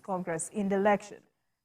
Congress in the election.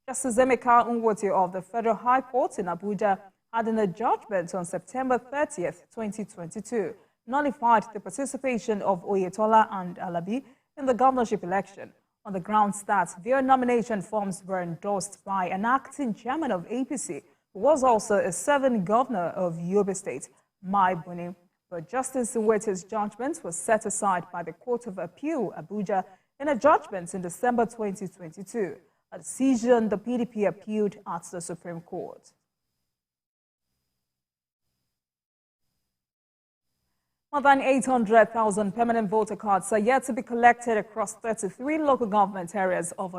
Justice Emeka Nwotie of the Federal High Court in Abuja had in a judgment on September 30th, 2022, nullified the participation of Oyetola and Alabi in the governorship election on the grounds that their nomination forms were endorsed by an acting chairman of APC, who was also a serving governor of Yobe State, Mai Buni. But Justice Nwotie's judgment was set aside by the Court of Appeal, Abuja, in a judgment in December 2022, a decision the PDP appealed at the Supreme Court. More than 800,000 permanent voter cards are yet to be collected across 33 local government areas of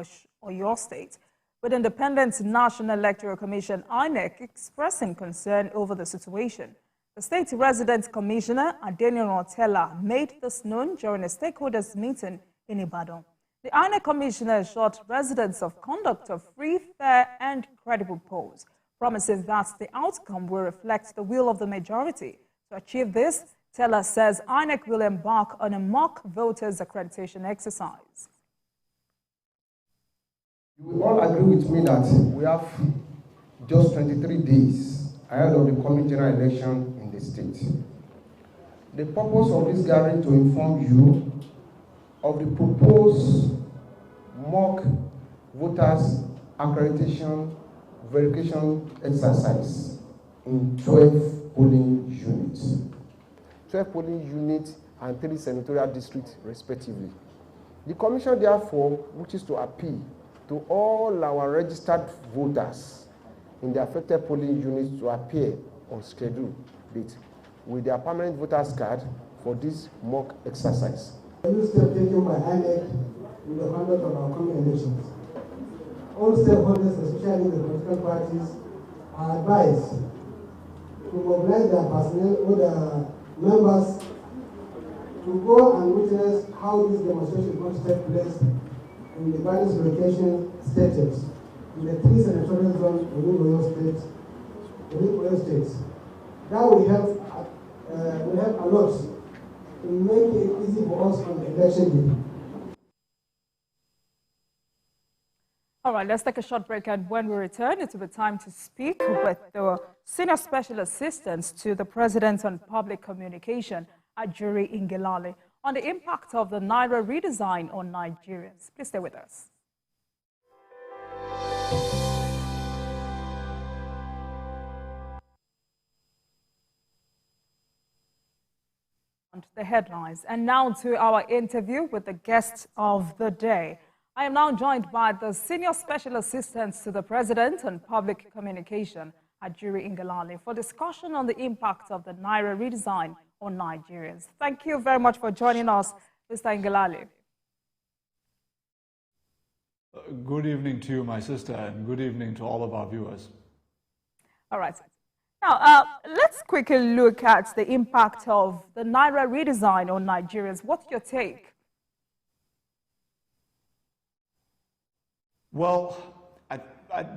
Oyo State, with Independent National Electoral Commission (INEC) expressing concern over the situation. The State Resident Commissioner, Adeniran Otela, made this known during a stakeholders meeting in Ibadan. The INEC Commissioner assured residents of conduct of free, fair and credible polls, promising that the outcome will reflect the will of the majority. To achieve this, Tella says INEC will embark on a mock voters accreditation exercise. You will all agree with me that we have just 23 days ahead of the coming general election in the state. The purpose of this gathering to inform you of the proposed mock voters accreditation verification exercise in 12 polling units. 12 polling units and 3 senatorial districts respectively. The Commission therefore wishes to appeal to all our registered voters in the affected polling units to appear on schedule date with their permanent voters card for this mock exercise. New step taken by INEC in the conduct of our coming elections. All stakeholders, especially the political parties, are advised to mobilize their personnel or their members to go and witness how this demonstration is going to take place in the various locations stated in the 3 senatorial zones within Oyo State. That will help a lot in making it easy for us on the election day. All right, let's take a short break, and when we return, it will be time to speak with the Senior Special Assistant to the President on Public Communication, Ajuri Ngelale, on the impact of the Naira redesign on Nigerians. Please stay with us. The headlines. And now to our interview with the guest of the day. I am now joined by the Senior Special Assistant to the President on Public Communication, Ajuri Ngelale, for discussion on the impact of the Naira redesign on Nigerians. Thank you very much for joining us, Mr. Ngelale. Good evening to you, my sister, and good evening to all of our viewers. All right. Now, let's quickly look at the impact of the Naira redesign on Nigerians. What's your take? Well,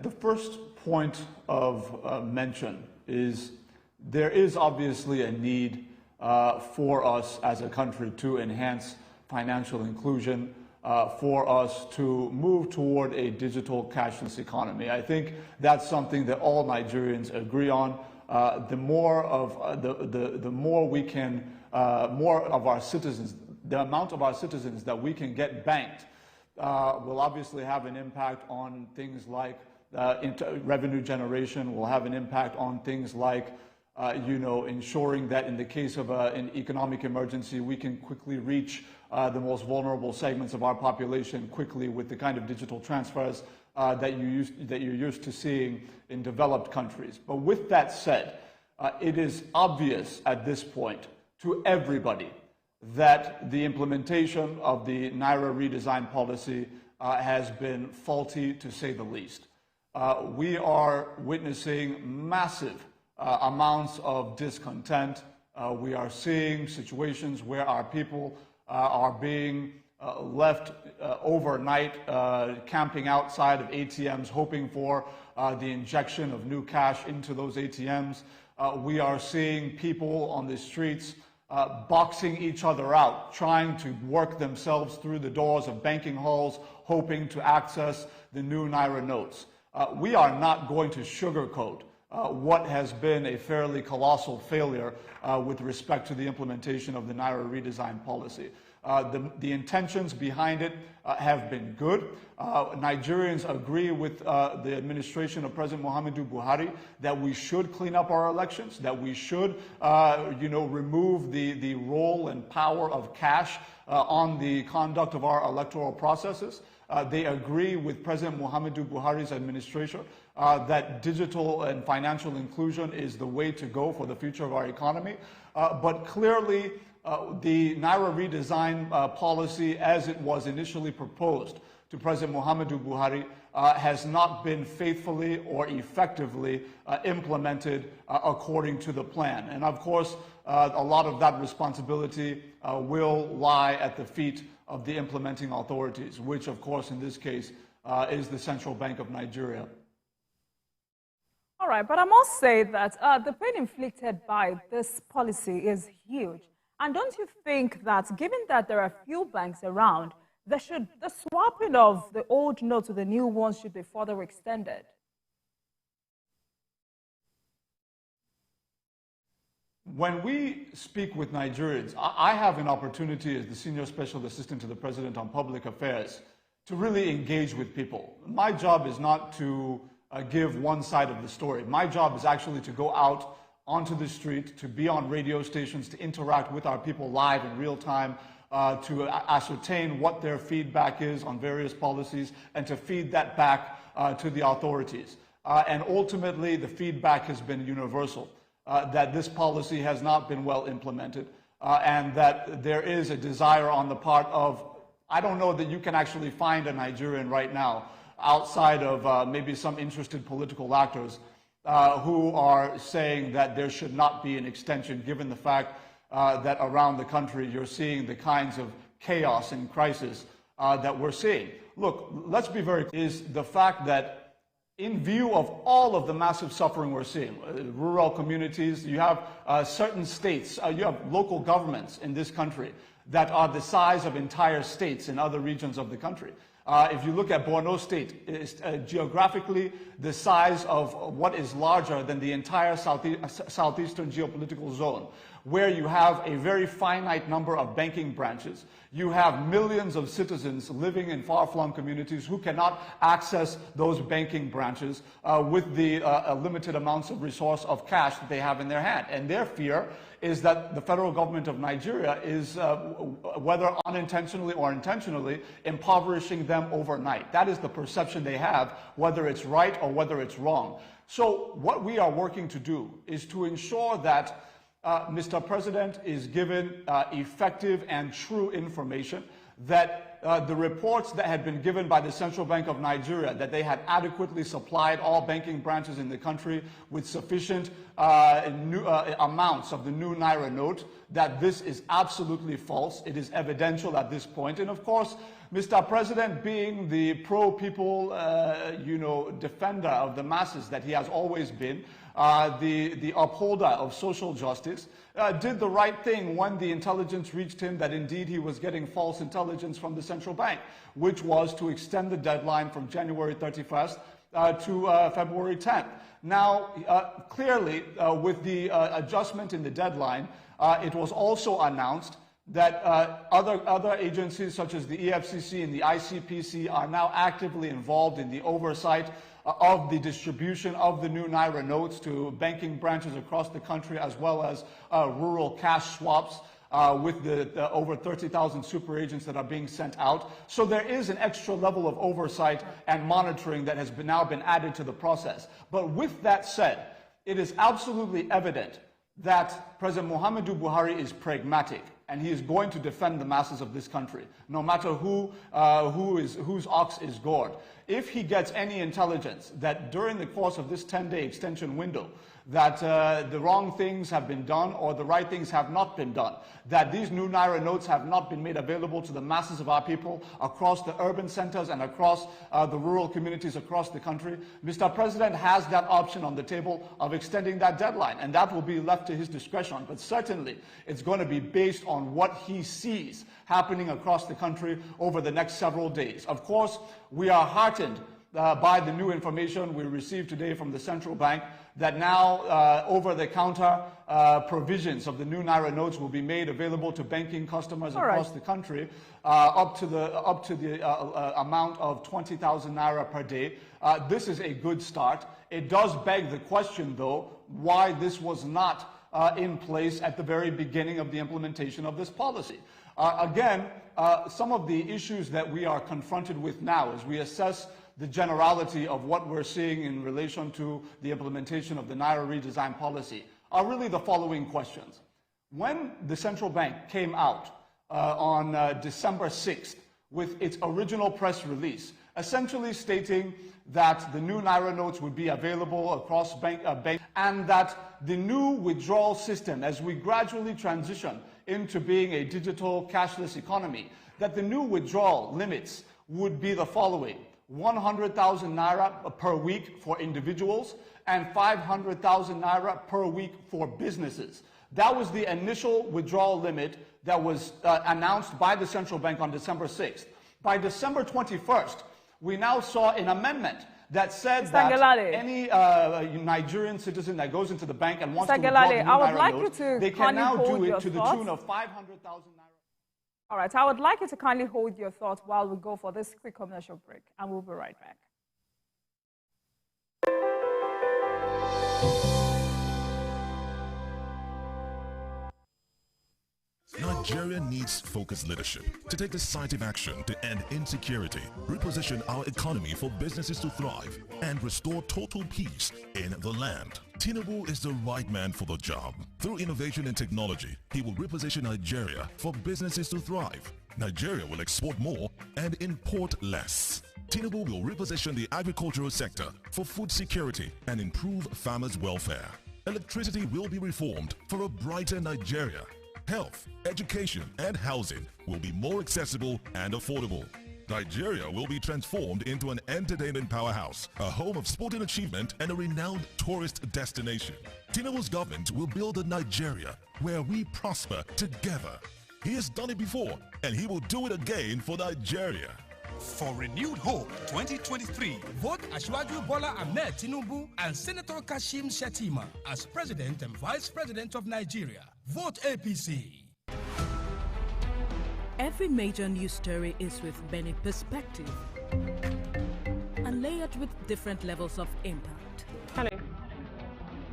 the first point of mention is there is obviously a need for us as a country to enhance financial inclusion, for us to move toward a digital cashless economy. I think that's something that all Nigerians agree on. The more of our citizens, the amount of our citizens that we can get banked will obviously have an impact on things like revenue generation, will have an impact on things like ensuring that in the case of an economic emergency, we can quickly reach the most vulnerable segments of our population quickly with the kind of digital transfers that you're used to seeing in developed countries. But with that said, it is obvious at this point to everybody that the implementation of the Naira redesign policy has been faulty, to say the least. We are witnessing massive amounts of discontent. We are seeing situations where our people are being left overnight camping outside of ATMs, hoping for the injection of new cash into those ATMs. We are seeing people on the streets boxing each other out, trying to work themselves through the doors of banking halls, hoping to access the new Naira notes. We are not going to sugarcoat what has been a fairly colossal failure with respect to the implementation of the Naira redesign policy. The intentions behind it have been good. Nigerians agree with the administration of President Muhammadu Buhari that we should clean up our elections, that we should, remove the role and power of cash on the conduct of our electoral processes. They agree with President Muhammadu Buhari's administration that digital and financial inclusion is the way to go for the future of our economy. But clearly, the Naira redesign policy, as it was initially proposed to President Muhammadu Buhari, has not been faithfully or effectively implemented according to the plan. And of course, a lot of that responsibility will lie at the feet of the implementing authorities, which of course in this case is the Central Bank of Nigeria. All right, but I must say that the pain inflicted by this policy is huge. And don't you think that, given that there are few banks around, the swapping of the old notes to the new ones should be further extended? When we speak with Nigerians, I have an opportunity as the Senior Special Assistant to the President on Public Affairs to really engage with people. My job is not to give one side of the story. My job is actually to go out onto the street, to be on radio stations, to interact with our people live in real time, to ascertain what their feedback is on various policies, and to feed that back to the authorities. And ultimately, the feedback has been universal, that this policy has not been well implemented, and that there is a desire on the part of, I don't know that you can actually find a Nigerian right now, outside of maybe some interested political actors, who are saying that there should not be an extension, given the fact that around the country you're seeing the kinds of chaos and crisis that we're seeing. Look, let's be very clear, is the fact that in view of all of the massive suffering we're seeing, rural communities, you have certain states, you have local governments in this country that are the size of entire states in other regions of the country. If you look at Borno State, it's geographically the size of what is larger than the entire southeastern geopolitical zone, where you have a very finite number of banking branches. You have millions of citizens living in far-flung communities who cannot access those banking branches with the limited amounts of resource of cash that they have in their hand. And their fear is that the federal government of Nigeria is, whether unintentionally or intentionally, impoverishing them overnight. That is the perception they have, whether it's right or whether it's wrong. So what we are working to do is to ensure that Mr. President is given effective and true information, that the reports that had been given by the Central Bank of Nigeria, that they had adequately supplied all banking branches in the country with sufficient amounts of the new Naira note, that this is absolutely false. It is evidential at this point. And of course, Mr. President, being the pro-people, defender of the masses that he has always been, the upholder of social justice, did the right thing when the intelligence reached him that indeed he was getting false intelligence from the central bank, which was to extend the deadline from January 31st to February 10th. Now, clearly, with the adjustment in the deadline, it was also announced that other agencies such as the EFCC and the ICPC are now actively involved in the oversight of the distribution of the new Naira notes to banking branches across the country, as well as rural cash swaps with the over 30,000 super agents that are being sent out. So there is an extra level of oversight and monitoring that has now been added to the process. But with that said, it is absolutely evident that President Muhammadu Buhari is pragmatic and he is going to defend the masses of this country, no matter whose ox is gored. If he gets any intelligence that during the course of this 10-day extension window, that the wrong things have been done or the right things have not been done, that these new Naira notes have not been made available to the masses of our people across the urban centers and across the rural communities across the country, Mr. President has that option on the table of extending that deadline, and that will be left to his discretion. But certainly, it's going to be based on what he sees happening across the country over the next several days. Of course, we are heartened by the new information we received today from the central bank that now over-the-counter provisions of the new Naira notes will be made available to banking customers across the country up to the amount of 20,000 Naira per day. This is a good start. It does beg the question, though, why this was not in place at the very beginning of the implementation of this policy. Again, some of the issues that we are confronted with now as we assess the generality of what we're seeing in relation to the implementation of the Naira redesign policy are really the following questions. When the central bank came out on December 6th with its original press release, essentially stating that the new Naira notes would be available across banks and that the new withdrawal system, as we gradually transition into being a digital cashless economy, that the new withdrawal limits would be the following: 100,000 Naira per week for individuals and 500,000 Naira per week for businesses. That was the initial withdrawal limit that was announced by the central bank on December 6th. By December 21st, we now saw an amendment that said that Ngelale, any Nigerian citizen that goes into the bank and wants to Ngelale, withdraw the new I would Naira like notes, you to they can now do it to the thoughts. tune of 500,000 Naira. All right, I would like you to kindly hold your thoughts while we go for this quick commercial break, and we'll be right back. Nigeria needs focused leadership to take decisive action to end insecurity, reposition our economy for businesses to thrive, and restore total peace in the land. Tinubu is the right man for the job. Through innovation and technology, he will reposition Nigeria for businesses to thrive. Nigeria will export more and import less. Tinubu will reposition the agricultural sector for food security and improve farmers' welfare. Electricity will be reformed for a brighter Nigeria. Health, education, and housing will be more accessible and affordable. Nigeria will be transformed into an entertainment powerhouse, a home of sporting achievement, and a renowned tourist destination. Tinubu's government will build a Nigeria where we prosper together. He has done it before, and he will do it again for Nigeria. For renewed hope 2023, vote Ashwaju Bola Ahmed Tinubu and Senator Kashim Shettima as President and Vice President of Nigeria. Vote APC. Every major news story is with many perspectives and layered with different levels of impact. Hello.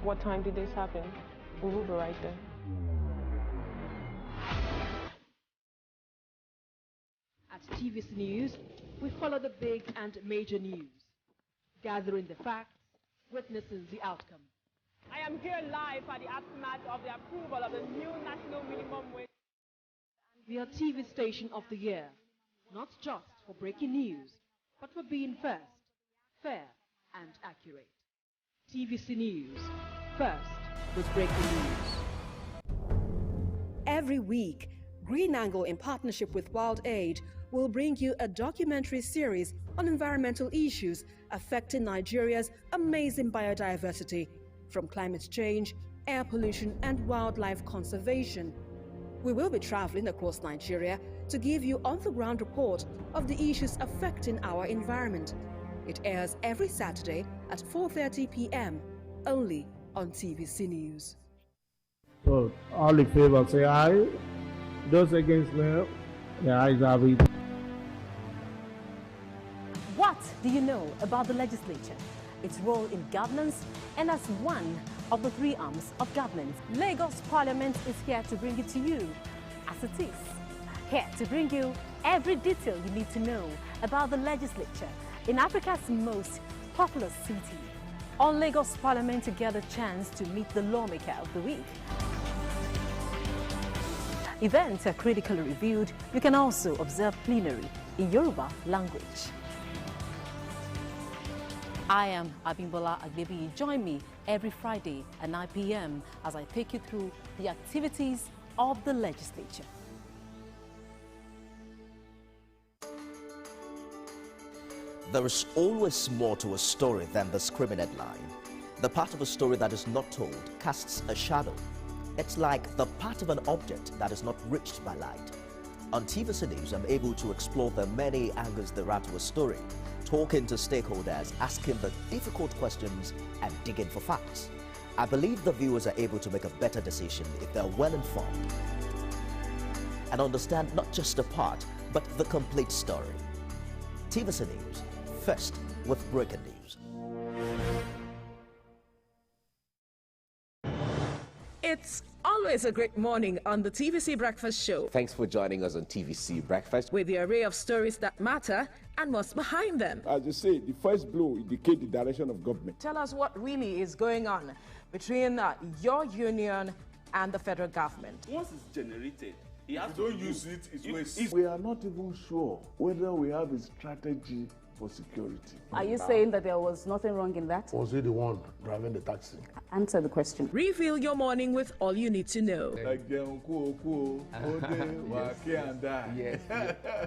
What time did this happen? We will be right there. At TVC News, we follow the big and major news, gathering the facts, witnessing the outcome. I am here live at the aftermath of the approval of the new national minimum wage. We are TV Station of the Year, not just for breaking news, but for being first, fair, and accurate. TVC News, first with breaking news. Every week, Green Angle, in partnership with Wild Aid, will bring you a documentary series on environmental issues affecting Nigeria's amazing biodiversity, from climate change, air pollution, and wildlife conservation. We will be traveling across Nigeria to give you on-the-ground report of the issues affecting our environment. It airs every Saturday at 4:30 p.m. only on TVC News. So, all in favor say aye. Those against no, the ayes have it. What do you know about the legislature, its role in governance, and as one of the three arms of government? Lagos Parliament is here to bring it to you as it is. Here to bring you every detail you need to know about the legislature in Africa's most populous city. On Lagos Parliament, you get a chance to meet the lawmaker of the week. Events are critically reviewed. You can also observe plenary in Yoruba language. I am Abimbola Agbebi. Join me every Friday at 9 p.m. as I take you through the activities of the legislature. There is always more to a story than the screaming headline. The part of a story that is not told casts a shadow. It's like the part of an object that is not reached by light. On TVC News, I'm able to explore the many angles there are to a story, talking to stakeholders, asking the difficult questions, and digging for facts. I believe the viewers are able to make a better decision if they're well informed and understand not just a part, but the complete story. TVC News, first with breaking news. It's always a great morning on the TVC Breakfast Show. Thanks for joining us on TVC Breakfast. With the array of stories that matter and what's behind them. As you say, the first blow indicates the direction of government. Tell us what really is going on between your union and the federal government. Once it's generated, you don't use it, it's waste. We are not even sure whether we have a strategy for security. Are you saying that there was nothing wrong in that? Was he the one driving the taxi? Answer the question. Reveal your morning with all you need to know. Like yes,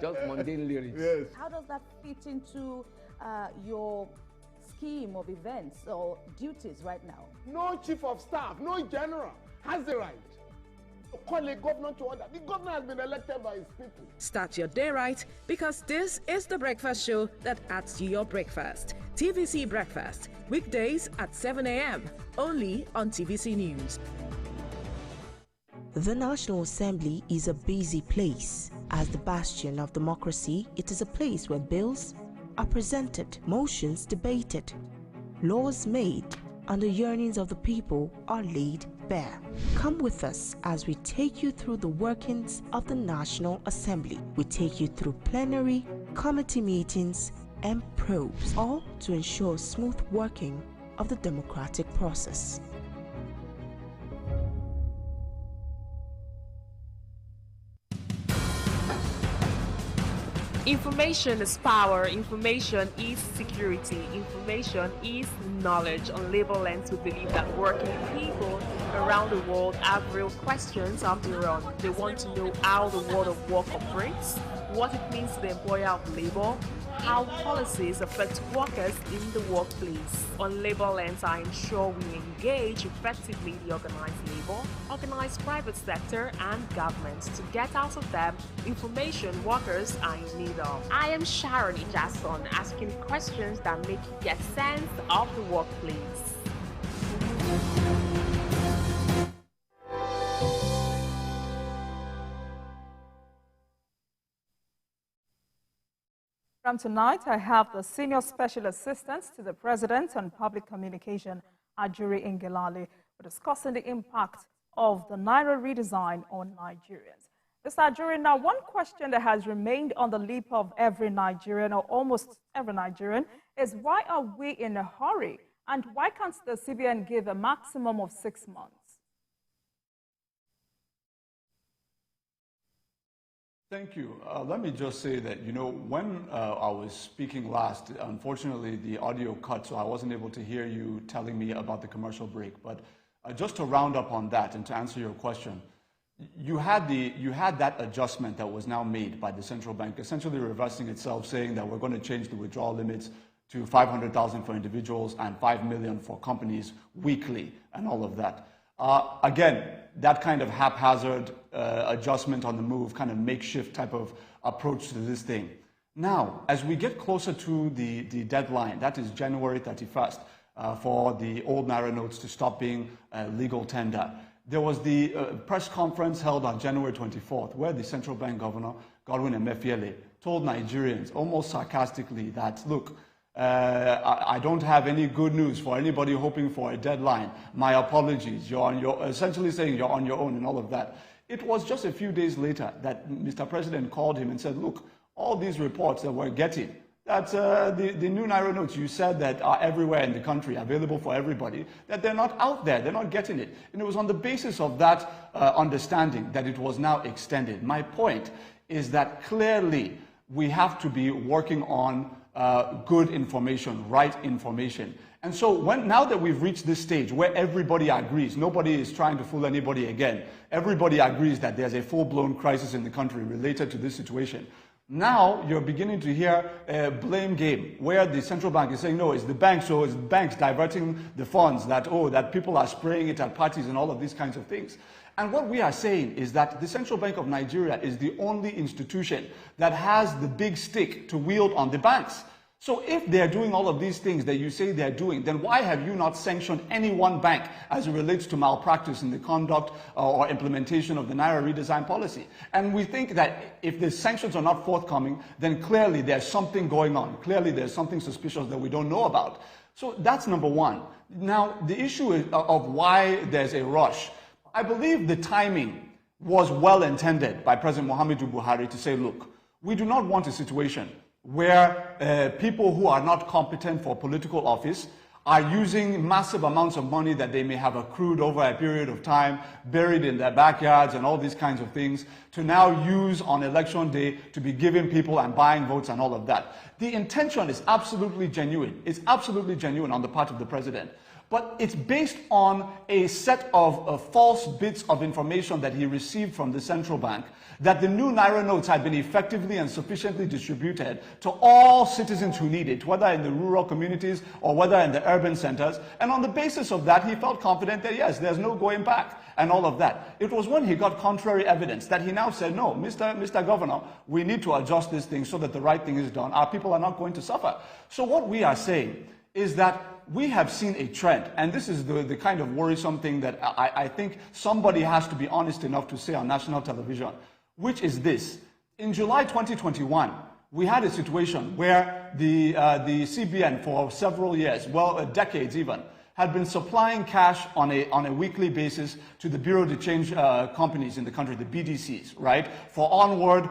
just mundane lyrics. Yes. How does that fit into your scheme of events or duties right now? No chief of staff, no general has the right to call a governor to order. The governor has been elected by his people. Start your day right, because this is the breakfast show that adds to your breakfast. TVC Breakfast, weekdays at 7 a.m. only on TVC News. The National Assembly is a busy place. As the bastion of democracy, it is a place where bills are presented, motions debated, laws made, and the yearnings of the people are laid bare. Come with us as we take you through the workings of the National Assembly. We take you through plenary, committee meetings, and probes, all to ensure smooth working of the democratic process. Information is power, information is security, information is knowledge. On Labor Lens, we believe that working people around the world have real questions of their own. They want to know how the world of work operates, what it means to the employer of labor, how policies affect workers in the workplace. On Labor Lens, I ensure we engage effectively the organized labor, organized private sector, and government to get out of them information workers are in need of. I am Sharon Ijason, asking questions that make you get sense of the workplace. From tonight, I have the Senior Special Assistant to the President on Public Communication, Ajuri Ngelale, for discussing the impact of the Naira redesign on Nigerians. Mr. Ajuri, now one question that has remained on the lip of every Nigerian, or almost every Nigerian, is why are we in a hurry? And why can't the CBN give a maximum of 6 months? Thank you. Let me just say that, when I was speaking last, unfortunately, the audio cut, so I wasn't able to hear you telling me about the commercial break. But just to round up on that and to answer your question, you had that adjustment that was now made by the central bank, essentially reversing itself, saying that we're going to change the withdrawal limits to 500,000 for individuals and 5 million for companies weekly and all of that. Again, that kind of haphazard adjustment on the move, kind of makeshift type of approach to this thing. Now, as we get closer to the deadline, that is January 31st, for the old Naira notes to stop being legal tender, there was the press conference held on January 24th, where the central bank governor, Godwin Emefiele, told Nigerians almost sarcastically that, look, I don't have any good news for anybody hoping for a deadline. My apologies. Essentially saying you're on your own and all of that. It was just a few days later that Mr. President called him and said, look, all these reports that we're getting that the new Naira notes you said that are everywhere in the country, available for everybody, that they're not out there, they're not getting it. And it was on the basis of that understanding that it was now extended. My point is that clearly we have to be working on good information, right information. And so now that we've reached this stage where everybody agrees, nobody is trying to fool anybody again, everybody agrees that there's a full-blown crisis in the country related to this situation. Now you're beginning to hear a blame game where the central bank is saying, no, it's the banks, so it's banks diverting the funds, that, oh, that people are spraying it at parties and all of these kinds of things. And what we are saying is that the Central Bank of Nigeria is the only institution that has the big stick to wield on the banks. So if they're doing all of these things that you say they're doing, then why have you not sanctioned any one bank as it relates to malpractice in the conduct or implementation of the Naira redesign policy? And we think that if the sanctions are not forthcoming, then clearly there's something going on. Clearly there's something suspicious that we don't know about. So that's number one. Now, the issue of why there's a rush, I believe the timing was well intended by President Muhammadu Buhari to say, look, we do not want a situation where people who are not competent for political office are using massive amounts of money that they may have accrued over a period of time, buried in their backyards and all these kinds of things, to now use on election day to be giving people and buying votes and all of that. The intention is absolutely genuine. It's absolutely genuine on the part of the president. But it's based on a set of false bits of information that he received from the central bank, that the new Naira notes had been effectively and sufficiently distributed to all citizens who need it, whether in the rural communities or whether in the urban centers. And on the basis of that, he felt confident that, yes, there's no going back and all of that. It was when he got contrary evidence that he now said, no, Mr. Governor, we need to adjust this thing so that the right thing is done. Our people are not going to suffer. So what we are saying is that we have seen a trend, and this is the kind of worrisome thing that I think somebody has to be honest enough to say on national television, which is this. In July 2021, we had a situation where the CBN for several years, well, decades even, had been supplying cash on a weekly basis to the Bureau de Change companies in the country, the BDCs, right, for onward,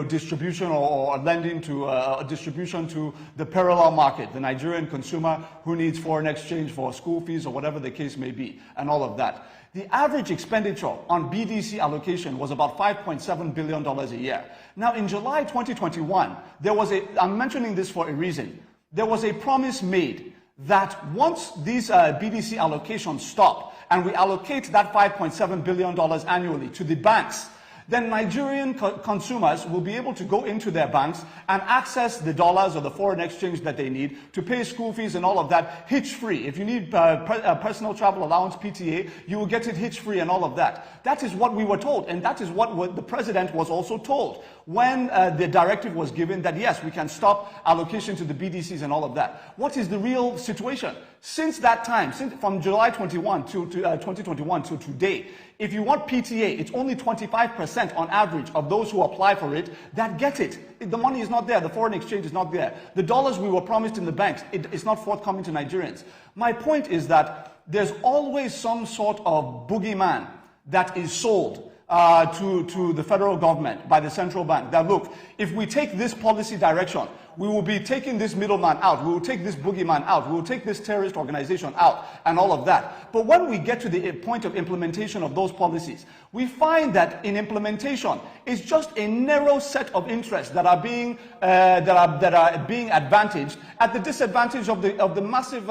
distribution or lending to distribution to the parallel market, the Nigerian consumer who needs foreign exchange for school fees or whatever the case may be, and all of that. The average expenditure on BDC allocation was about $5.7 billion a year. Now, in July 2021, there was I'm mentioning this for a reason, there was a promise made that once these BDC allocations stop and we allocate that $5.7 billion annually to the banks, then Nigerian consumers will be able to go into their banks and access the dollars or the foreign exchange that they need to pay school fees and all of that hitch-free. If you need personal travel allowance, PTA, you will get it hitch-free and all of that. That is what we were told, and that is what the president was also told when the directive was given that, yes, we can stop allocation to the BDCs and all of that. What is the real situation? Since that time, from July 21 to 2021 to today, if you want PTA, it's only 25% on average of those who apply for it that get it. The money is not there. The foreign exchange is not there. The dollars we were promised in the banks, it's not forthcoming to Nigerians. My point is that there's always some sort of boogeyman that is sold to the federal government by the central bank. That, look, if we take this policy direction, we will be taking this middleman out, we will take this boogeyman out, we will take this terrorist organization out, and all of that. But when we get to the point of implementation of those policies, we find that in implementation, it's just a narrow set of interests that are being advantaged at the disadvantage of the massive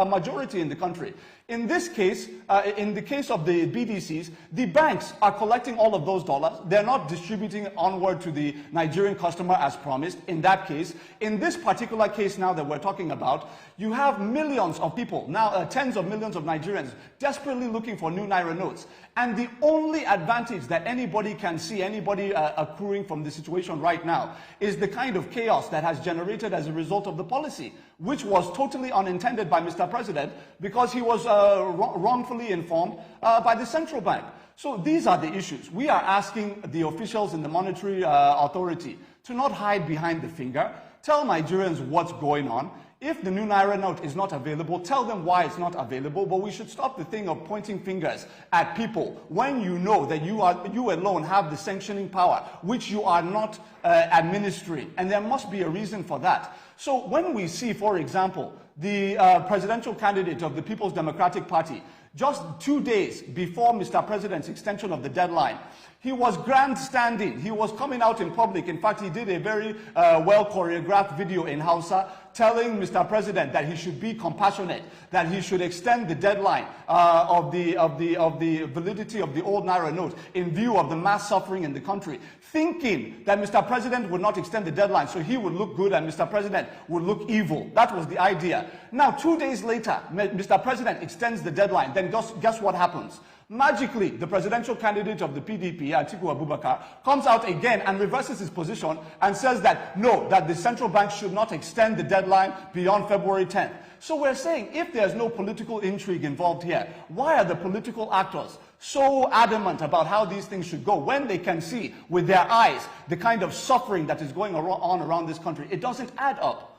majority in the country. In this case, in the case of the BDCs, the banks are collecting all of those dollars. They're not distributing onward to the Nigerian customer as promised. In that case, in this particular case now that we're talking about, you have millions of people, now tens of millions of Nigerians, desperately looking for new Naira notes. And the only advantage that anybody can see, anybody accruing from the situation right now, is the kind of chaos that has generated as a result of the policy, which was totally unintended by Mr. President because he was wrongfully informed by the central bank. So these are the issues. We are asking the officials in the monetary authority to not hide behind the finger, tell Nigerians what's going on. If the new Naira note is not available, tell them why it's not available, but we should stop the thing of pointing fingers at people when you know that you alone have the sanctioning power, which you are not administering, and there must be a reason for that. So when we see, for example, the presidential candidate of the People's Democratic Party, just 2 days before Mr. President's extension of the deadline, he was grandstanding. He was coming out in public. In fact, he did a very well choreographed video in Hausa telling Mr. President that he should be compassionate, that he should extend the deadline of the validity of the old Naira note in view of the mass suffering in the country, thinking that Mr. President would not extend the deadline so he would look good and Mr. President would look evil. That was the idea. Now, 2 days later, Mr. President extends the deadline. Then guess what happens? Magically, the presidential candidate of the PDP, Atiku Abubakar, comes out again and reverses his position and says that no, that the central bank should not extend the deadline beyond February 10th. So we're saying if there's no political intrigue involved here, why are the political actors so adamant about how these things should go when they can see with their eyes the kind of suffering that is going on around this country? It doesn't add up.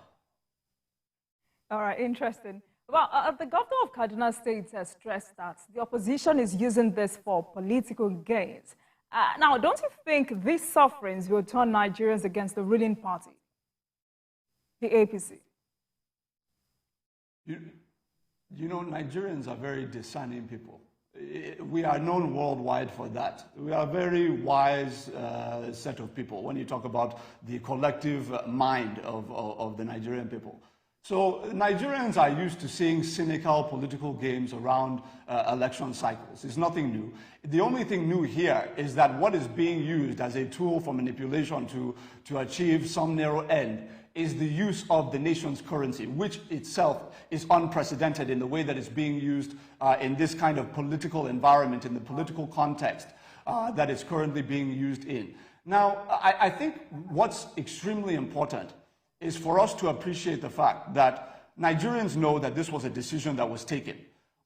All right, interesting. Well, the governor of Kaduna State has stressed that the opposition is using this for political gains. Now, don't you think these sufferings will turn Nigerians against the ruling party, the APC? You know, Nigerians are very discerning people. We are known worldwide for that. We are a very wise set of people when you talk about the collective mind of the Nigerian people. So Nigerians are used to seeing cynical political games around election cycles. It's nothing new. The only thing new here is that what is being used as a tool for manipulation to achieve some narrow end is the use of the nation's currency, which itself is unprecedented in the way that it's being used in this kind of political environment, in the political context that it's currently being used in. Now, I think what's extremely important is for us to appreciate the fact that Nigerians know that this was a decision that was taken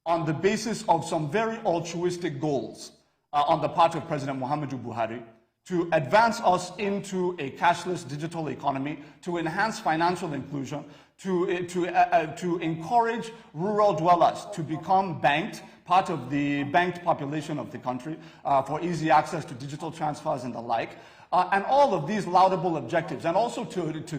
on the basis of some very altruistic goals on the part of President Muhammadu Buhari to advance us into a cashless digital economy, to enhance financial inclusion, to encourage rural dwellers to become banked, part of the banked population of the country, for easy access to digital transfers and the like. And all of these laudable objectives, and also to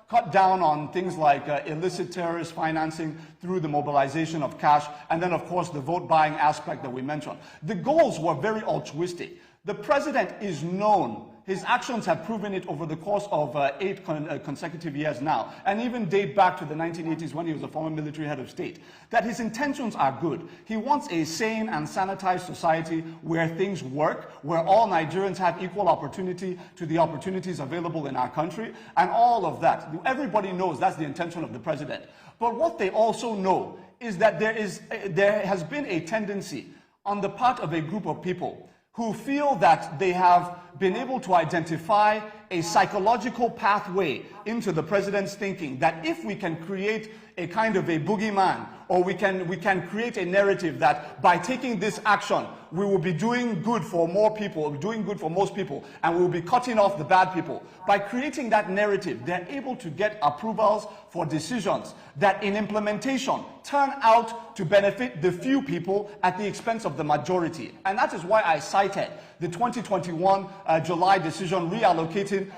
cut down on things like illicit terrorist financing through the mobilization of cash, and then, of course, the vote-buying aspect that we mentioned. The goals were very altruistic. The president is known. His actions have proven it over the course of 8 consecutive years now, and even date back to the 1980s when he was a former military head of state, that his intentions are good. He wants a sane and sanitized society where things work, where all Nigerians have equal opportunity to the opportunities available in our country, and all of that. Everybody knows that's the intention of the president. But what they also know is that there has been a tendency on the part of a group of people who feel that they have been able to identify a psychological pathway into the president's thinking, that if we can create a kind of a boogeyman, or we can create a narrative that by taking this action, we will be doing good for more people, doing good for most people, and we will be cutting off the bad people. By creating that narrative, they're able to get approvals for decisions that in implementation turn out to benefit the few people at the expense of the majority. And that is why I cited the 2021 July decision reallocating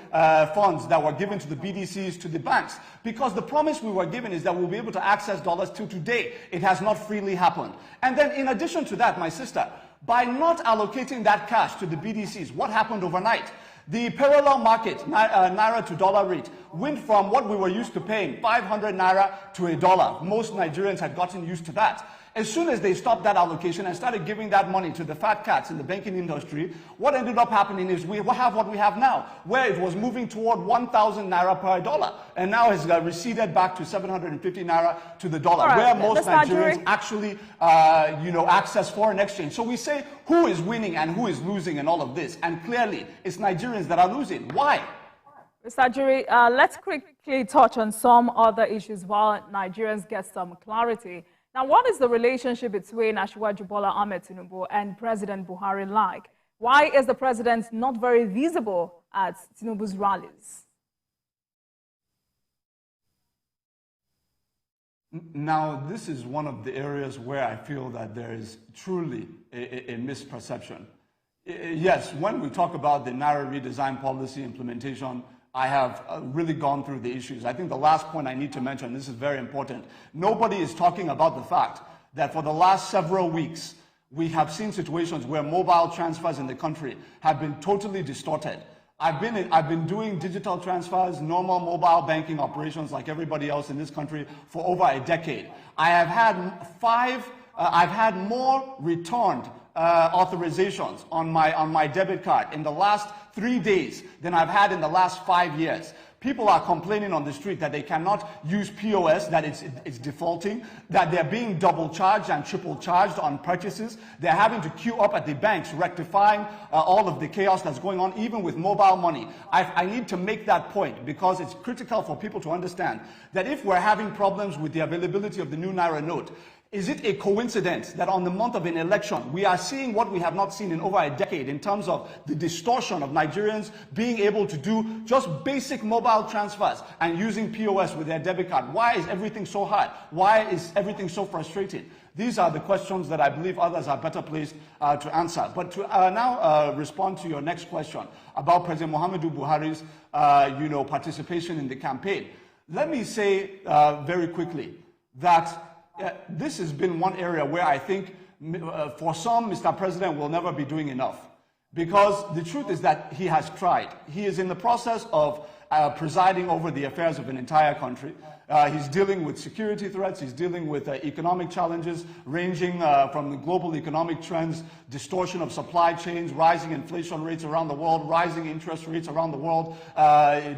funds that were given to the BDCs to the banks, because the promise we were given is that we'll be able to access dollars. Till today, it has not freely happened. And then in addition to that, my sister, by not allocating that cash to the BDCs, what happened overnight? The parallel market, Naira to dollar rate, went from what we were used to paying, 500 Naira to $1. Most Nigerians had gotten used to that. As soon as they stopped that allocation and started giving that money to the fat cats in the banking industry, what ended up happening is we have what we have now, where it was moving toward 1,000 Naira per dollar, and now has receded back to 750 Naira to the dollar, right, where most Nigerians actually, access foreign exchange. So we say who is winning and who is losing in all of this, and clearly it's Nigerians that are losing. Why? Mr. Ajuri, let's quickly touch on some other issues while Nigerians get some clarity. Now, what is the relationship between Asiwaju Bola Ahmed Tinubu and President Buhari like? Why is the president not very visible at Tinubu's rallies? Now, this is one of the areas where I feel that there is truly a misperception. Yes, when we talk about the Naira redesign policy implementation, I have really gone through the issues. I think the last point I need to mention, this is very important. Nobody is talking about the fact that for the last several weeks, we have seen situations where mobile transfers in the country have been totally distorted. I've been doing digital transfers, normal mobile banking operations like everybody else in this country for over a decade. I have had I've had more returned authorizations on my debit card in the last 3 days than I've had in the last 5 years. People are complaining on the street that they cannot use POS, that it's defaulting, that they're being double charged and triple charged on purchases. They're having to queue up at the banks, rectifying all of the chaos that's going on, even with mobile money. I need to make that point because it's critical for people to understand that if we're having problems with the availability of the new Naira note, is it a coincidence that on the month of an election, we are seeing what we have not seen in over a decade in terms of the distortion of Nigerians being able to do just basic mobile transfers and using POS with their debit card? Why is everything so hard? Why is everything so frustrating? These are the questions that I believe others are better placed to answer. But to now respond to your next question about President Muhammadu Buhari's participation in the campaign, let me say very quickly that this has been one area where I think for some, Mr. President will never be doing enough. Because the truth is that he has tried. He is in the process of presiding over the affairs of an entire country. He's dealing with security threats. He's dealing with economic challenges ranging from the global economic trends, distortion of supply chains, rising inflation rates around the world, rising interest rates around the world,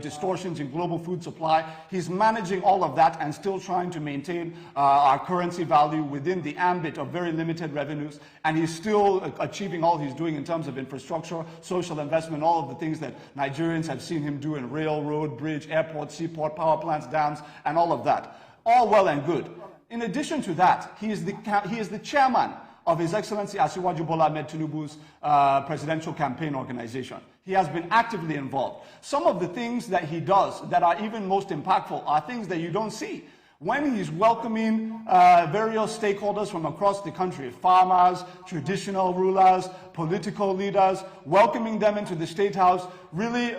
distortions in global food supply. He's managing all of that and still trying to maintain our currency value within the ambit of very limited revenues. And he's still achieving all he's doing in terms of infrastructure, social investment, all of the things that Nigerians have seen him do in railroad, bridge, airport, seaport, power plants, dams, and all of that. All well and good. In addition to that, he is the chairman of His Excellency Asiwaju Bola Ahmed Tinubu's presidential campaign organization. He has been actively involved. Some of the things that he does that are even most impactful are things that you don't see. When he's welcoming various stakeholders from across the country, farmers, traditional rulers, political leaders, welcoming them into the State House, really,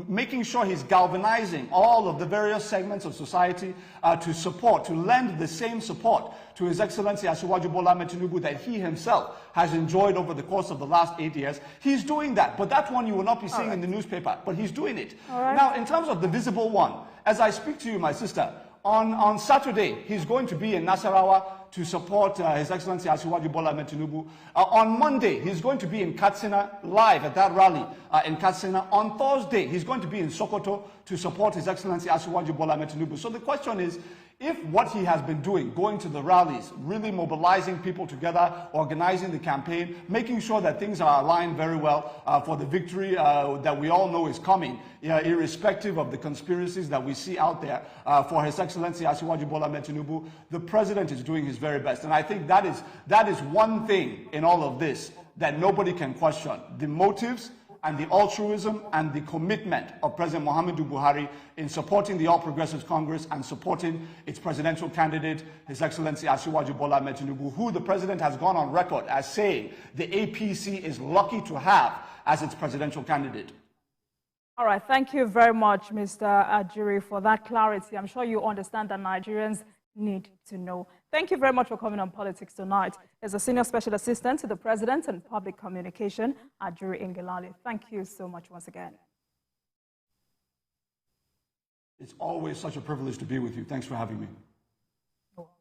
making sure he's galvanizing all of the various segments of society to lend the same support to His Excellency Asiwaju Bola Ahmed Tinubu that he himself has enjoyed over the course of the last 8 years. He's doing that, but that one you will not be seeing in the newspaper, but he's doing it. Now, in terms of the visible one, as I speak to you, my sister, on Saturday, he's going to be in Nasarawa to support His Excellency Asiwaju Bola Ahmed Tinubu. On Monday, he's going to be in Katsina, live at that rally in Katsina. On Thursday, he's going to be in Sokoto to support His Excellency Asiwaju Bola Ahmed Tinubu. So the question is, if what he has been doing, going to the rallies, really mobilizing people together, organizing the campaign, making sure that things are aligned very well for the victory that we all know is coming, irrespective of the conspiracies that we see out there for His Excellency Asiwaju Bola Ahmed Tinubu, the president is doing his very best. And I think that is one thing in all of this that nobody can question. The motives and the altruism and the commitment of President Muhammadu Buhari in supporting the All Progressives Congress and supporting its presidential candidate, His Excellency Asiwaju Bola Ahmed Tinubu, who the president has gone on record as saying the APC is lucky to have as its presidential candidate. All right, thank you very much, Mr. Ajuri, for that clarity. I'm sure you understand that Nigerians need to know. Thank you very much for coming on Politics Tonight. As a Senior Special Assistant to the President and Public Communication, Ajuri Ngelale. Thank you so much once again. It's always such a privilege to be with you. Thanks for having me. You're welcome.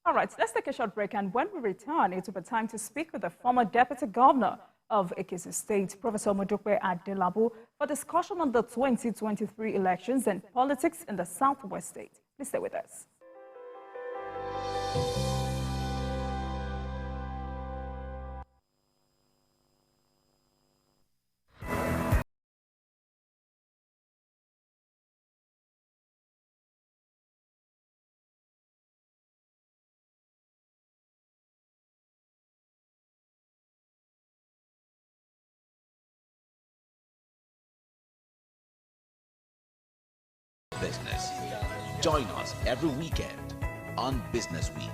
All right, let's take a short break, and when we return, it will be time to speak with the former Deputy Governor of Ekiti State, Professor Modupe Adelabu, for discussion on the 2023 elections and politics in the Southwest State. Please stay with us. Business. Join us every weekend on Business Week.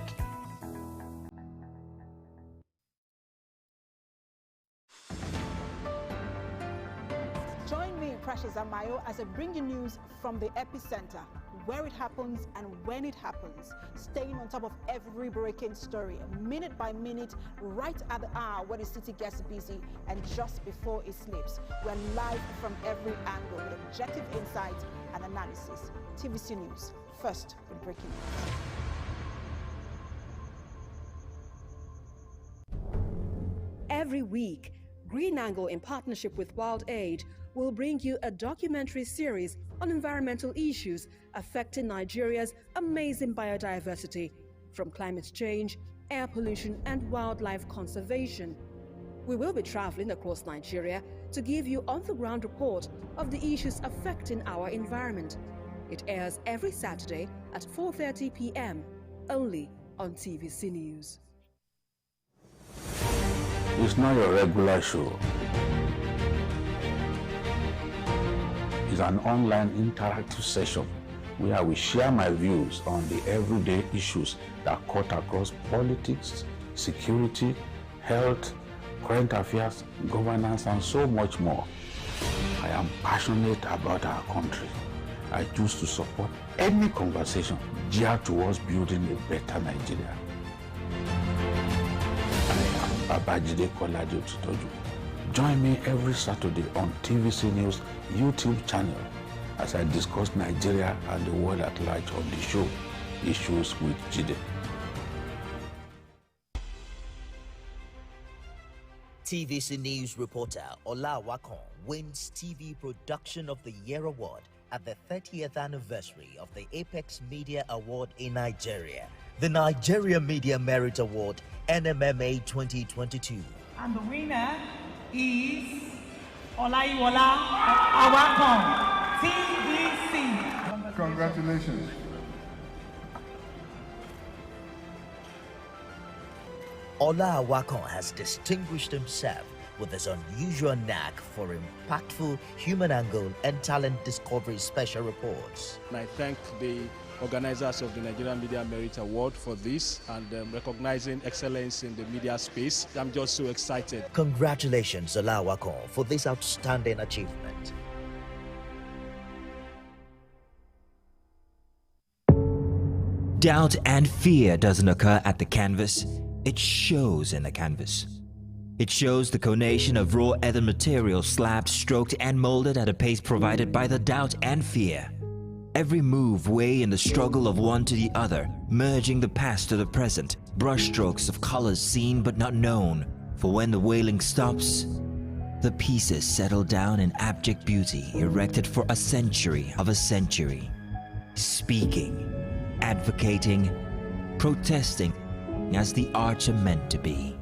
Join me, Precious Amayo, as I bring you news from the epicenter, where it happens and when it happens, staying on top of every breaking story, minute by minute, right at the hour when the city gets busy and just before it sleeps. We're live from every angle with objective insight and analysis. TVC News, first with breaking news. Every week, Green Angle, in partnership with Wild Aid, will bring you a documentary series on environmental issues affecting Nigeria's amazing biodiversity, from climate change, air pollution, and wildlife conservation. We will be traveling across Nigeria to give you on-the-ground report of the issues affecting our environment. It airs every Saturday at 4:30 p.m. only on TVC News. It's not your regular show. It's an online interactive session where we share my views on the everyday issues that cut across politics, security, health, current affairs, governance, and so much more. I am passionate about our country. I choose to support any conversation geared towards building a better Nigeria. I am Babajide Kolade Otitoju. Join me every Saturday on TVC News YouTube channel as I discuss Nigeria and the world at large on the show Issues with Jide. TVC News reporter Ola Wakon wins TV Production of the Year award at the 30th anniversary of the Apex Media Award in Nigeria, the Nigeria Media Merit Award, NMMA 2022. And the winner is Olaiwola Awakon, TVC. Congratulations. Ola Awakon has distinguished himself with his unusual knack for impactful human angle and talent discovery special reports. And I thank the organizers of the Nigerian Media Merit Award for this and recognizing excellence in the media space. I'm just so excited. Congratulations, Ola Awakon, for this outstanding achievement. Doubt and fear doesn't occur at the canvas, it shows in the canvas. It shows the conation of raw earthen material slabbed, stroked, and molded at a pace provided by the doubt and fear. Every move weigh in the struggle of one to the other, merging the past to the present, brushstrokes of colors seen but not known. For when the wailing stops, the pieces settle down in abject beauty erected for a century of a century. Speaking, advocating, protesting as the arts are meant to be.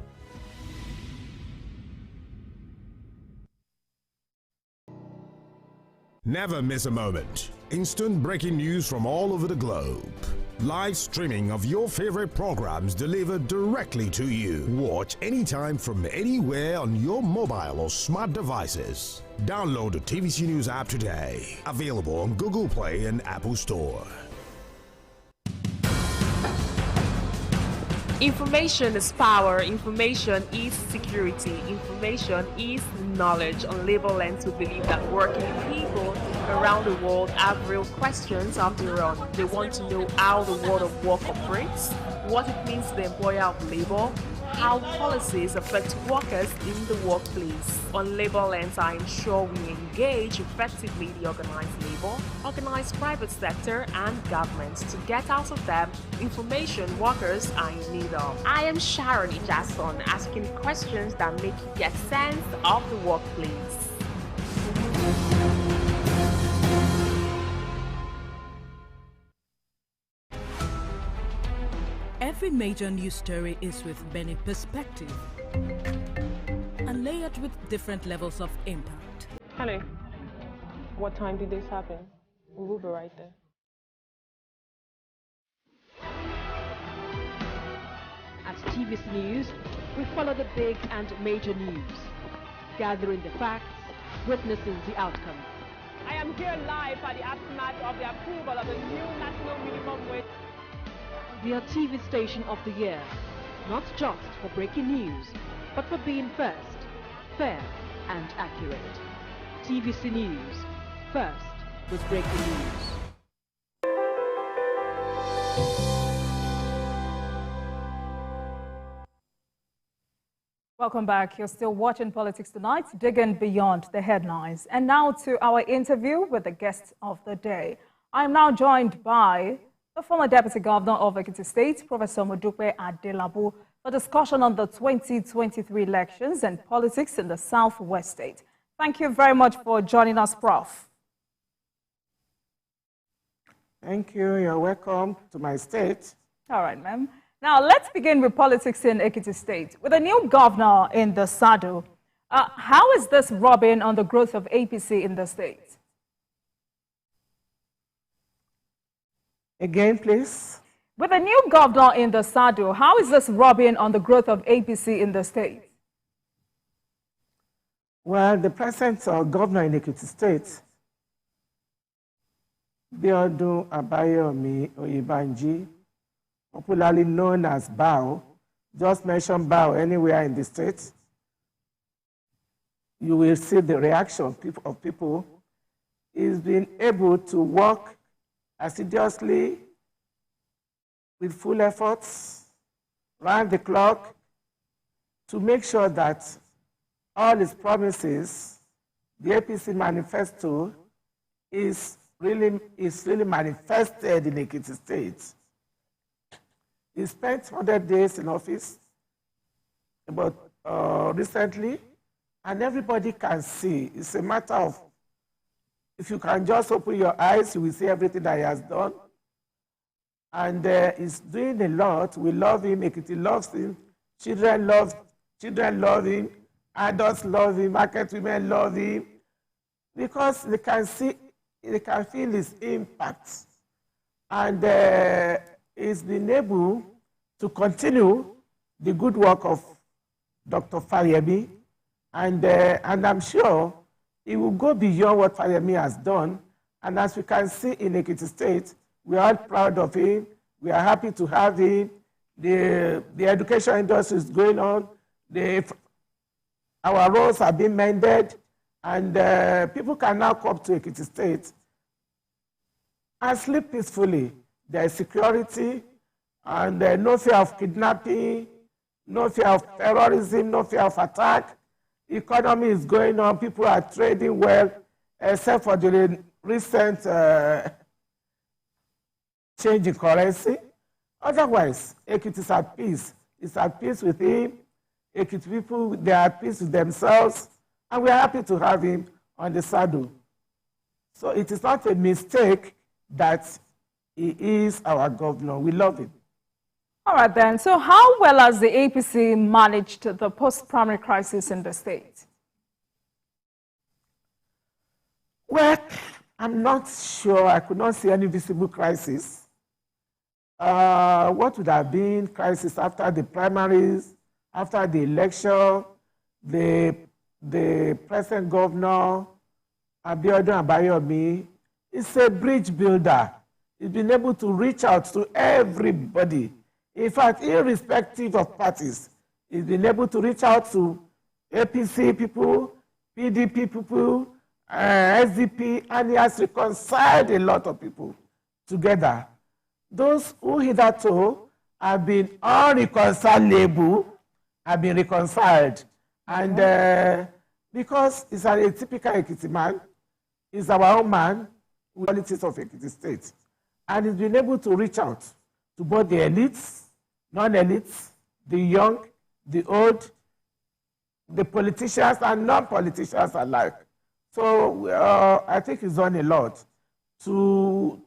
Never miss a moment. Instant breaking news from all over the globe. Live streaming of your favorite programs delivered directly to you. Watch anytime from anywhere on your mobile or smart devices. Download the TVC News app today. Available on Google Play and Apple Store. Information is power, information is security, information is knowledge. Unlabeled we believe that working people around the world have real questions of their own. They want to know how the world of work operates, what it means to the employer of labor, how policies affect workers in the workplace. On Labor Lens, I ensure we engage effectively the organized labor, organized private sector, and government to get out of them information workers are in need of. I am Sharon Ijason, asking questions that make you get sense of the workplace. Every major news story is with many perspective and layered with different levels of impact. Hello. What time did this happen? We will be right there. At TVC News, we follow the big and major news, gathering the facts, witnessing the outcome. I am I'm here live at the aftermath of the approval of the new national minimum wage. We are TV station of the year, not just for breaking news, but for being first, fair and accurate. TVC News, first with breaking news. Welcome back. You're still watching Politics Tonight, digging beyond the headlines. And now to our interview with the guest of the day. I'm now joined by the former Deputy Governor of Ekiti State, Professor Modupe Adelabu, for discussion on the 2023 elections and politics in the Southwest State. Thank you very much for joining us, Prof. Thank you. You're welcome to my state. All right, ma'am. Now, let's begin with politics in Ekiti State. With a new governor in the saddle, how is this rubbing on the growth of APC in the state? Again, please. With a new governor in the saddle, how is this rubbing on the growth of APC in the state? Well, the present governor in Ekiti State, Biodun Abayomi Oyebanji, popularly known as Bao, just mention Bao anywhere in the state, you will see the reaction of people. He's been able to work assiduously with full efforts, round the clock, to make sure that all his promises, the APC manifesto, is really manifested in Ekiti State. He spent 100 days in office about recently, and everybody can see. It's a matter of, if you can just open your eyes, you will see everything that he has done. And he's doing a lot. We love him. Ekiti loves him. Children love him. Adults love him. Market women love him, because they can see, they can feel his impact. And he's been able to continue the good work of Dr. Fayemi, and I'm sure he will go beyond what Fayemi has done. And as we can see in Ekiti State, we are all proud of him. We are happy to have him. The education industry is going on. Our roads have been mended, and people can now come to Ekiti State and sleep peacefully. There is security, and no fear of kidnapping, no fear of terrorism, no fear of attack. The economy is going on. People are trading well, except for the recent change in currency. Otherwise, Ekiti is at peace. It's at peace with him. Ekiti people, they are at peace with themselves, and we are happy to have him on the saddle. So it is not a mistake that he is our governor. We love him. All right, then. So how well has the APC managed the post-primary crisis in the state? Well, I'm not sure. I could not see any visible crisis. What would have been crisis after the primaries, after the election, the present governor, Abiodun Abayomi, is a bridge builder. He's been able to reach out to everybody. In fact, irrespective of parties, he's been able to reach out to APC people, PDP people, SDP, and he has reconciled a lot of people together. Those who hitherto have been unreconcilable have been reconciled. And because he's a typical Ekiti man, he's our own man with politics of Ekiti State. And he's been able to reach out to both the elites, non-elites, the young, the old, the politicians and non-politicians alike. So I think he's done a lot to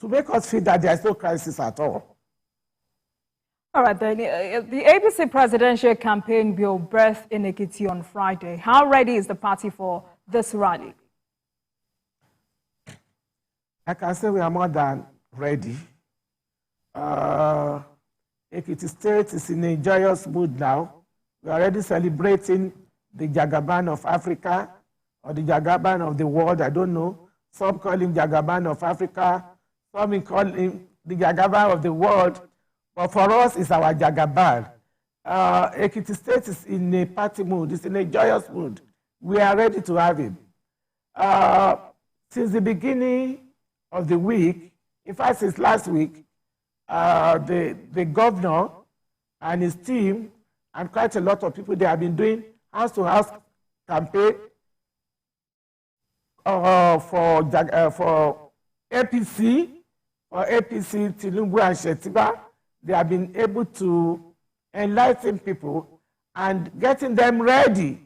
make us feel that there's no crisis at all. All right, then. The APC presidential campaign will birth in Ekiti on Friday. How ready is the party for this rally? I can say we are more than ready. Ekiti State is in a joyous mood now. We are already celebrating the Jagaban of Africa, or the Jagaban of the world, I don't know. Some call him Jagaban of Africa. Some call him the Jagaban of the world. But for us, it's our Jagaban. Ekiti State is in a party mood. It's in a joyous mood. We are ready to have him. Since the beginning of the week, in fact, since last week, the governor and his team and quite a lot of people, they have been doing house-to-house campaign for APC, Tinubu and Shettima. They have been able to enlighten people and getting them ready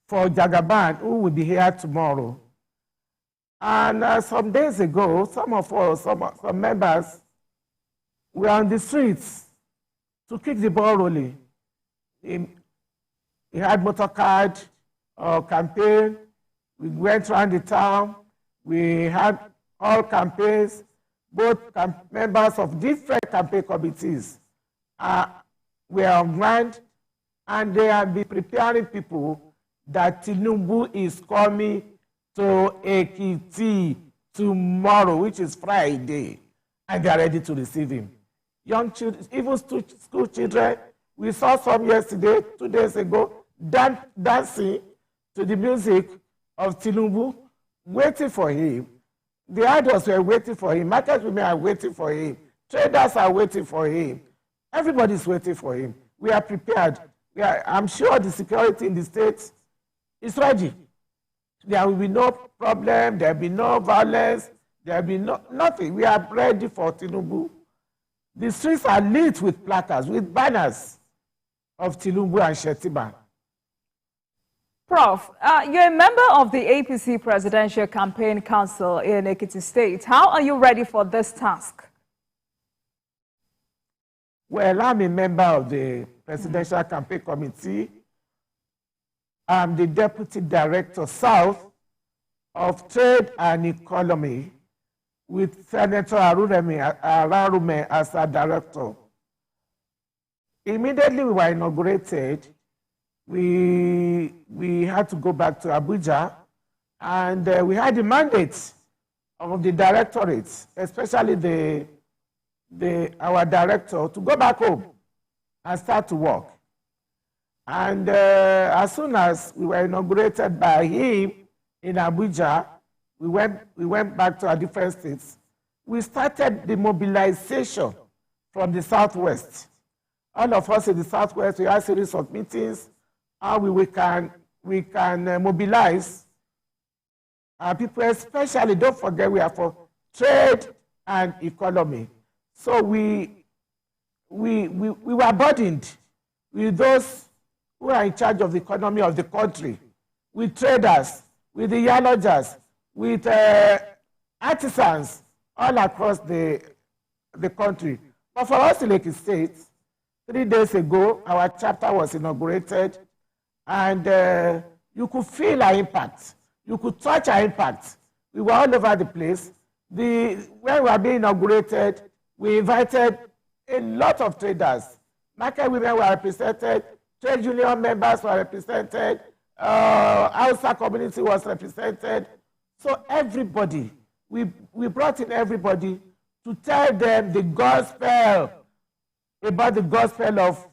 for Jagaban, who will be here tomorrow. And some days ago, some of us, some members, were on the streets to kick the ball rolling. He had motorcade campaign. We went around the town. We had all campaigns. Both members of different campaign committees were on ground, and they have been preparing people that Tinubu is coming to Ekiti tomorrow, which is Friday, and they are ready to receive him. Young children, even school children, we saw some yesterday, 2 days ago, dancing to the music of Tinubu, waiting for him. The adults were waiting for him. Market women are waiting for him. Traders are waiting for him. Everybody's waiting for him. We are prepared. I'm sure the security in the state is ready. There will be no problem. There will be no violence. There will be nothing. We are ready for Tinubu. The streets are lit with placards, with banners of Tinubu and Shettima. Prof, you're a member of the APC Presidential Campaign Council in Ekiti State. How are you ready for this task? Well, I'm a member of the Presidential Campaign Committee. I'm the Deputy Director South of Trade and Economy with Senator Ararume as our director. Immediately we were inaugurated, we had to go back to Abuja, and we had the mandate of the directorates, especially our director, to go back home and start to work. And as soon as we were inaugurated by him in Abuja, we went back to our different states. We started the mobilization from the Southwest. All of us in the Southwest, we had a series of meetings, how we can mobilize our people, especially, don't forget, we are for trade and economy. So we were burdened with those who are in charge of the economy of the country, with traders, with the yarlodgers, with artisans all across the country. But for us in Ekiti State, 3 days ago, our chapter was inaugurated, and you could feel our impact. You could touch our impact. We were all over the place. When we were being inaugurated, we invited a lot of traders. Market women were represented, trade union members were represented, outside community was represented. So everybody, we brought in everybody to tell them the gospel, about the gospel of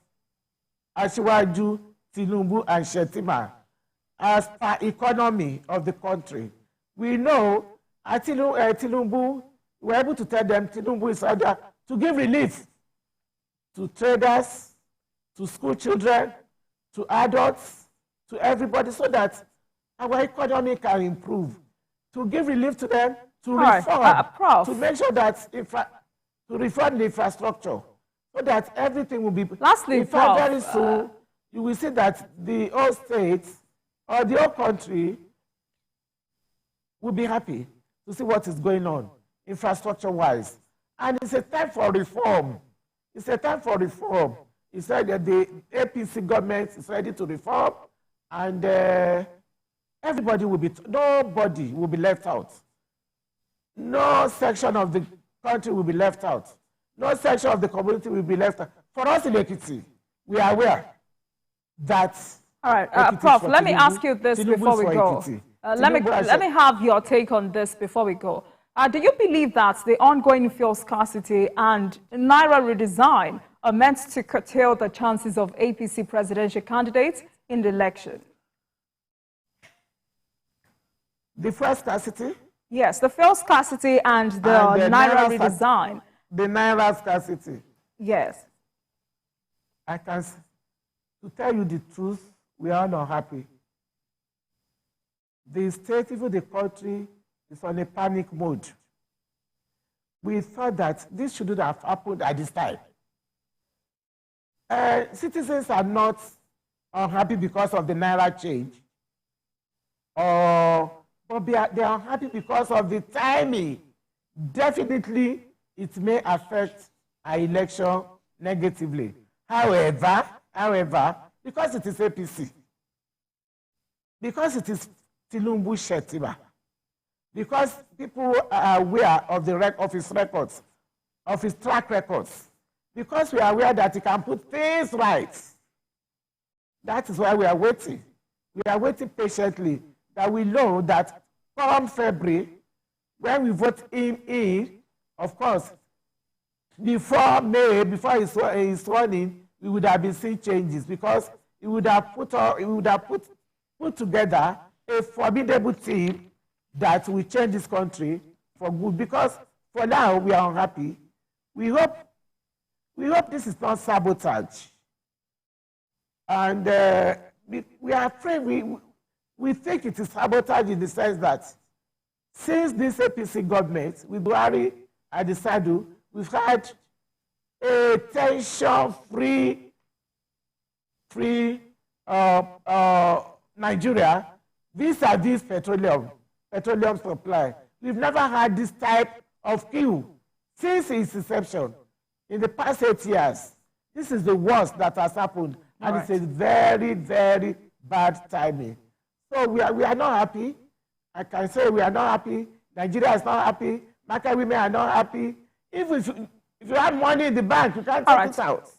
Asiwaju, Tinubu, and Shettima as per economy of the country. We know Tinubu, we were able to tell them Tinubu is out there to give relief to traders, to school children, to adults, to everybody, so that our economy can improve. To give relief to them, to reform, to make sure that to reform the infrastructure, so that everything will be. Lastly, very soon, you will see that the whole state or the whole country will be happy to see what is going on infrastructure-wise. And it's a time for reform. It's a time for reform. He said that the APC government is ready to reform, and nobody will be left out. No section of the country will be left out. No section of the community will be left out. For us in Ekiti, we are aware that... All right, Prof, let me ask you this before we go. Let me have your take on this before we go. Do you believe that the ongoing fuel scarcity and Naira redesign are meant to curtail the chances of APC presidential candidates in the election? The fuel scarcity? Yes, the fuel scarcity and the Naira redesign. The Naira scarcity? Yes. To tell you the truth, we are not happy. The state, even the country, is on a panic mode. We thought that this shouldn't have happened at this time. Citizens are not unhappy because of the Naira change, but they are unhappy because of the timing. Definitely, it may affect our election negatively. However, because it is APC, because it is Tinubu Shettima, because people are aware of his records, of his track records, because we are aware that he can put things right. That is why we are waiting. We are waiting patiently, that we know that come February, when we vote him in, of course, before May, before he's sworn in, we would have been seeing changes, because he would have put together a formidable team that will change this country for good. Because for now we are unhappy. We hope this is not sabotage, and we are afraid. We think it is sabotage in the sense that since this APC government with Buhari at the saddle, we've had a tension-free Nigeria vis-a-vis petroleum supply. We've never had this type of queue since its inception. In the past 8 years, this is the worst that has happened, and it's a very, very bad timing. So we are not happy. I can say we are not happy. Nigeria is not happy. Market women are not happy. If you have money in the bank, you can't take it out.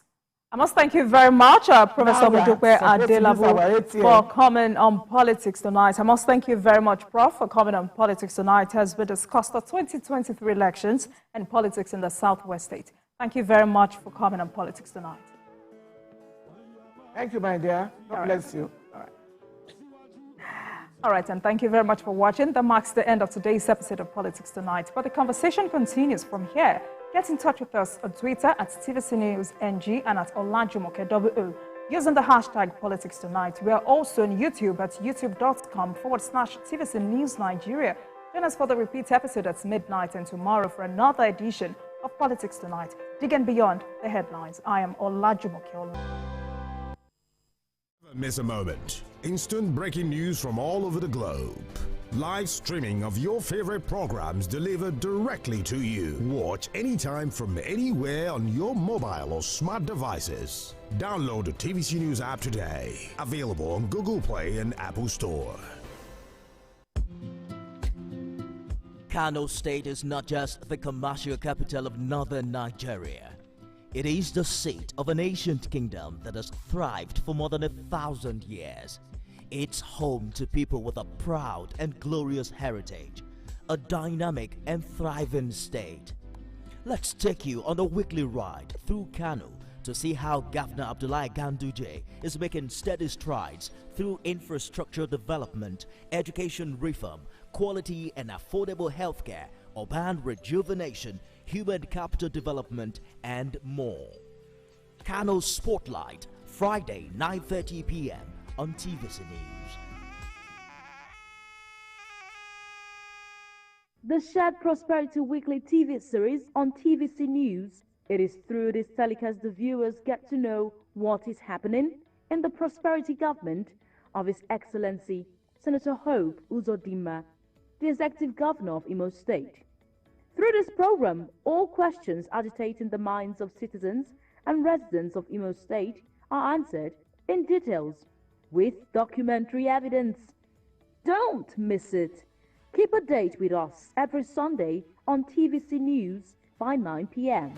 I must thank you very much, Professor Modupe Adelabu, for coming on Politics Tonight. I must thank you very much, Prof, for coming on Politics Tonight. Has been discussed the 2023 elections and politics in the Southwest state. Thank you very much for coming on Politics Tonight. Thank you, my dear. God bless you. All right, and thank you very much for watching. That marks the end of today's episode of Politics Tonight. But the conversation continues from here. Get in touch with us on Twitter at TVCNewsNG and at Olajumoke using the hashtag Politics Tonight. We are also on YouTube at youtube.com/TVC News Nigeria. Join us for the repeat episode at midnight and tomorrow for another edition of Politics Tonight. Digging beyond the headlines. I am Olajumoke. Never miss a moment. Instant breaking news from all over the globe. Live streaming of your favorite programs delivered directly to you. Watch anytime from anywhere on your mobile or smart devices. Download the TVC News app today. Available on Google Play and Apple Store. Kano State is not just the commercial capital of northern Nigeria. It is the seat of an ancient kingdom that has thrived for more than 1,000 years. It's home to people with a proud and glorious heritage, a dynamic and thriving state. Let's take you on a weekly ride through Kano to see how Governor Abdullahi Ganduje is making steady strides through infrastructure development, education reform, quality and affordable healthcare, urban rejuvenation, human capital development, and more. Kano Spotlight, Friday, 9:30 p.m. on TVC News. The Shared Prosperity Weekly TV series on TVC News. It is through this telecast the viewers get to know what is happening in the prosperity government of His Excellency Senator Hope Uzodinma, the Executive Governor of Imo State. Through this program, all questions agitating the minds of citizens and residents of Imo State are answered in details with documentary evidence. Don't miss it. Keep a date with us every Sunday on TVC News by 9 p.m.